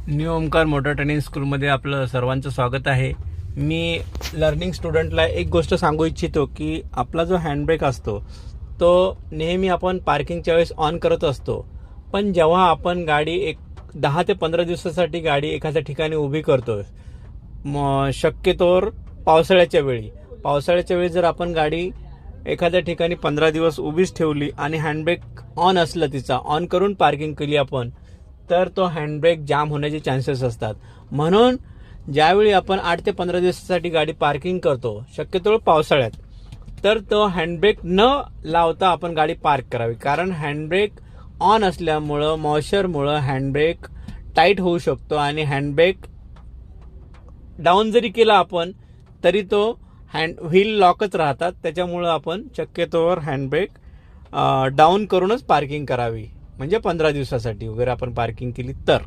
New Omkar motor training स्कूलमध्ये आपलं सर्वांचं स्वागत आहे. मी लर्निंग स्टुडंटला एक गोष्ट सांगू इच्छितो की आपला जो हँडब्रेक असतो तो नेहमी आपण पार्किंगच्या वेळेस ऑन करत असतो, पण जेव्हा आपण गाडी एक 10 ते 15 दिवसासाठी गाडी एखाद्या ठिकाणी उभी करतो, शक्यतोवर पावसाळ्याच्या वेळी जर आपण गाडी एखाद्या ठिकाणी 15 दिवस उभीच ठेवली आणि हँडब्रेक ऑन असलं, तिचा ऑन करून पार्किंग केली आपण, तर तो हँडब्रेक जाम होण्याचे चान्सेस असतात. म्हणून ज्यावेळी आपण 8 ते 15 दिवसासाठी गाडी पार्किंग करतो, शक्यतो पावसाळ्यात, तर तो हँडब्रेक न लावता आपण गाडी पार्क करावी. कारण हँडब्रेक ऑन असल्यामुळं मॉइश्चरमुळं हँडब्रेक टाईट होऊ शकतो आणि हँडब्रेक डाऊन जरी केला आपण तरी तो व्हील लॉकच राहतात. त्याच्यामुळं आपण शक्यतोवर हँडब्रेक डाऊन करूनच पार्किंग करावी. म्हणजे 15 दिवसासाठी वगैरे आपण पार्किंग केली तर